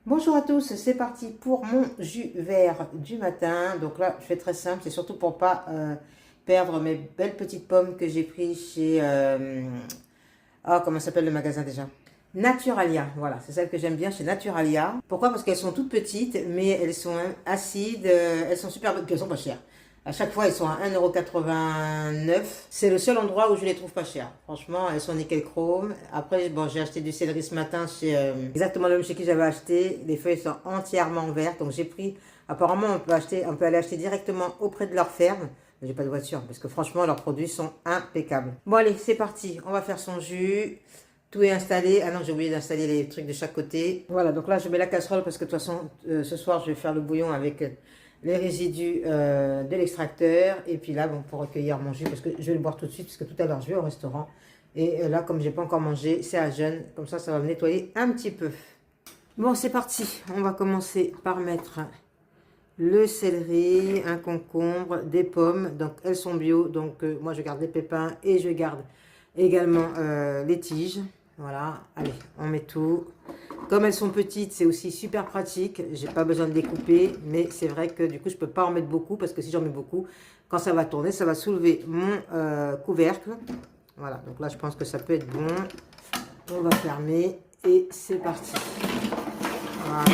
Bonjour à tous, c'est parti pour mon jus vert du matin. Donc là, je fais très simple, c'est surtout pour pas perdre mes belles petites pommes que j'ai pris chez... comment s'appelle le magasin déjà? Naturalia, voilà, c'est celle que j'aime bien chez Naturalia. Pourquoi? Parce qu'elles sont toutes petites, mais elles sont acides, elles sont super bonnes, puis elles sont pas chères. À chaque fois, elles sont à 1,89 €. C'est le seul endroit où je les trouve pas chères. Franchement, elles sont nickel chrome. Après, bon, j'ai acheté du céleri ce matin chez exactement le même chez qui j'avais acheté. Les feuilles sont entièrement vertes. Donc j'ai pris. Apparemment, on peut aller acheter directement auprès de leur ferme. Mais j'ai pas de voiture parce que franchement, leurs produits sont impeccables. Bon, allez, c'est parti. On va faire son jus. Tout est installé. Ah non, j'ai oublié d'installer les trucs de chaque côté. Voilà, donc là, je mets la casserole parce que de toute façon, ce soir, je vais faire le bouillon avec les résidus de l'extracteur. Et puis là, bon, pour recueillir mon jus, parce que je vais le boire tout de suite, parce que tout à l'heure, je vais au restaurant. Et là, comme j'ai pas encore mangé, c'est à jeûne. Comme ça va me nettoyer un petit peu. Bon, c'est parti. On va commencer par mettre le céleri, un concombre, des pommes. Donc, elles sont bio. Donc, moi, je garde les pépins et je garde également les tiges. Voilà. Allez, on met tout. Comme elles sont petites, c'est aussi super pratique. J'ai pas besoin de les couper, mais c'est vrai que du coup, je peux pas en mettre beaucoup parce que si j'en mets beaucoup, quand ça va tourner, ça va soulever mon couvercle. Voilà, donc là, je pense que ça peut être bon. On va fermer et c'est parti. Voilà.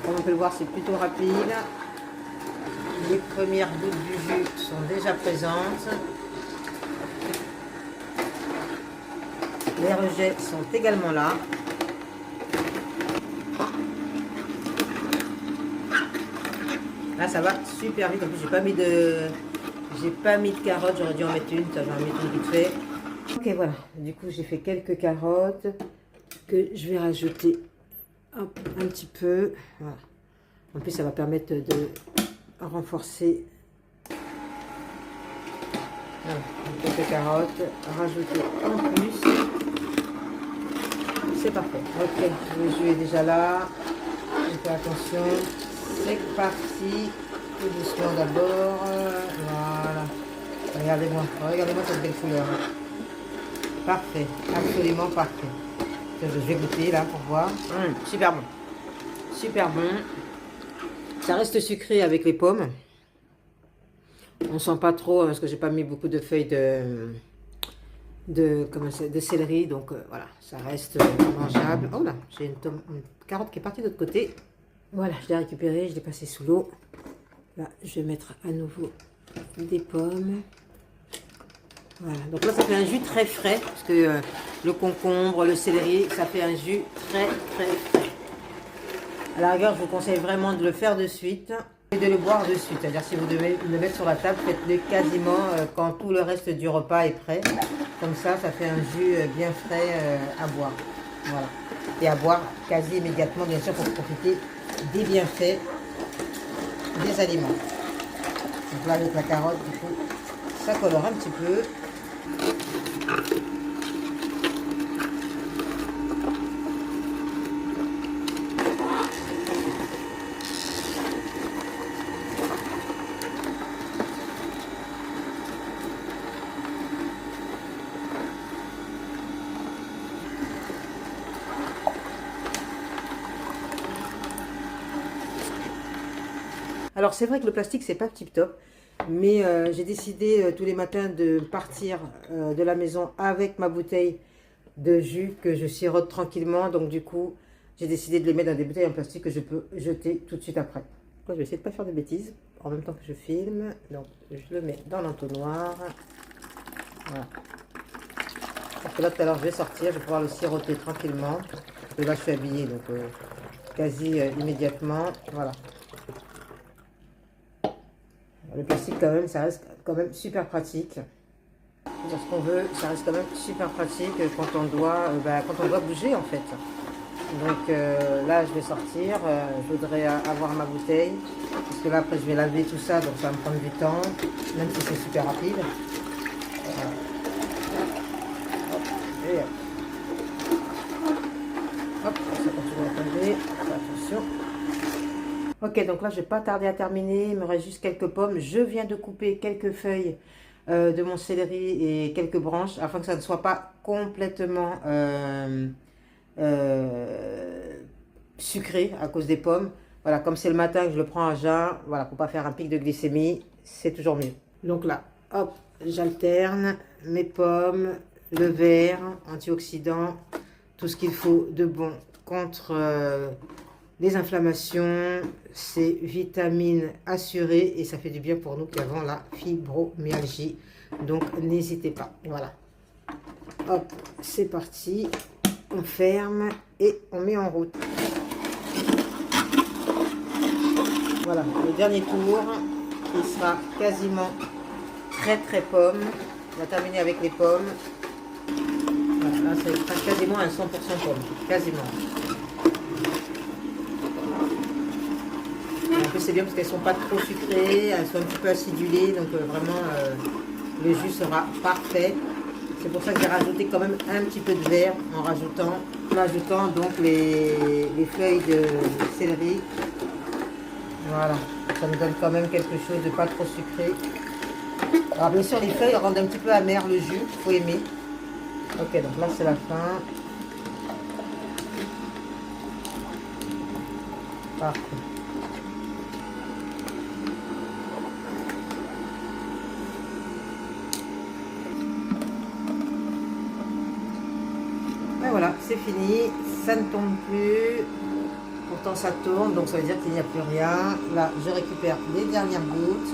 Comme on peut le voir, c'est plutôt rapide. Les premières gouttes du jus sont déjà présentes. Les rejets sont également là. Là, ça va super vite. En plus, j'ai pas mis de carottes. J'aurais dû en mettre une. Ça, j'en ai mis une vite fait. Ok, voilà. Du coup, j'ai fait quelques carottes que je vais rajouter un petit peu. Voilà. En plus, ça va permettre de renforcer. Voilà, quelques carottes, rajouter en plus. C'est parfait. Ok, le jus est déjà là. Je fais attention. C'est parti. Tout doucement d'abord. Voilà. Regardez-moi. Regardez-moi cette belle couleur. Parfait. Absolument parfait. Je vais goûter là pour voir. Super bon. Super bon. Ça reste sucré avec les pommes. On sent pas trop parce que j'ai pas mis beaucoup de feuilles de céleri, donc voilà, ça reste mangeable. Oh là, j'ai une carotte qui est partie de l'autre côté. Voilà, je l'ai récupérée, je l'ai passée sous l'eau. Là, je vais mettre à nouveau des pommes. Voilà, donc là ça fait un jus très frais parce que le concombre, le céleri, ça fait un jus très frais. À la rigueur, je vous conseille vraiment de le faire de suite et de le boire de suite. C'est-à-dire si vous devez le mettre sur la table, faites-le quasiment quand tout le reste du repas est prêt. Comme ça fait un jus bien frais à boire. Voilà. Et à boire quasi immédiatement, bien sûr, pour profiter des bienfaits des aliments. Donc là, avec la carotte, du coup, ça colore un petit peu. Alors c'est vrai que le plastique c'est pas tip top, mais j'ai décidé tous les matins de partir de la maison avec ma bouteille de jus que je sirote tranquillement. Donc du coup j'ai décidé de les mettre dans des bouteilles en plastique que je peux jeter tout de suite après. Donc, je vais essayer de pas faire de bêtises en même temps que je filme. Donc je le mets dans l'entonnoir. Voilà. Parce que là tout à l'heure je vais sortir, je vais pouvoir le siroter tranquillement. Parce que là je suis habillée donc quasi immédiatement. Voilà. Le plastique quand même, ça reste quand même super pratique. Pour ce qu'on veut, ça reste quand même super pratique quand on doit bouger en fait. Donc là, je vais sortir. Je voudrais avoir ma bouteille. Parce que là, après, je vais laver tout ça. Donc ça va me prendre du temps. Même si c'est super rapide. Hop, et hop, ça continue à tomber. Attention. Ok, donc là, je ne vais pas tarder à terminer. Il me reste juste quelques pommes. Je viens de couper quelques feuilles de mon céleri et quelques branches afin que ça ne soit pas complètement sucré à cause des pommes. Voilà, comme c'est le matin que je le prends à jeun, voilà, pour pas faire un pic de glycémie, c'est toujours mieux. Donc là, hop, j'alterne mes pommes, le verre, antioxydants, tout ce qu'il faut de bon contre les inflammations, c'est vitamines assurées et ça fait du bien pour nous qui avons la fibromyalgie. Donc n'hésitez pas, voilà. Hop, c'est parti, on ferme et on met en route. Voilà, le dernier tour qui sera quasiment très pomme. On va terminer avec les pommes. Voilà, là c'est quasiment un 100% pomme, quasiment. En plus c'est bien parce qu'elles sont pas trop sucrées, elles sont un petit peu acidulées, donc vraiment le jus sera parfait. C'est pour ça que j'ai rajouté quand même un petit peu de verre en ajoutant donc les feuilles de céleri. Voilà, ça me donne quand même quelque chose de pas trop sucré. Alors bien sûr les feuilles rendent un petit peu amer le jus, il faut aimer. Ok, donc là c'est la fin. Parfait. Et voilà, c'est fini, ça ne tombe plus. Pourtant ça tourne, donc ça veut dire qu'il n'y a plus rien. Là, je récupère les dernières gouttes.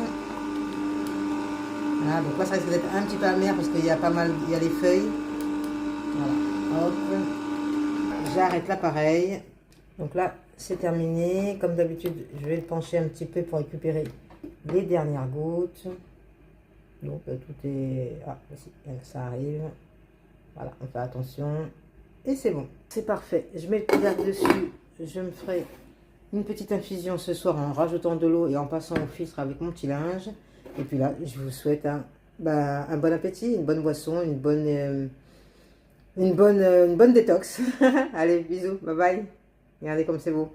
Voilà, donc là ça risque d'être un petit peu amer parce qu'il y a pas mal, il y a les feuilles. Voilà, hop. J'arrête l'appareil. Donc là, c'est terminé. Comme d'habitude, je vais le pencher un petit peu pour récupérer les dernières gouttes. Donc tout est... Ah, ici, ça arrive. Voilà, on fait attention. Et c'est bon, c'est parfait. Je mets le couvercle dessus. Je me ferai une petite infusion ce soir en rajoutant de l'eau et en passant au filtre avec mon petit linge. Et puis là, je vous souhaite un bon appétit, une bonne boisson, une bonne détox. Allez, bisous, bye bye. Regardez comme c'est beau.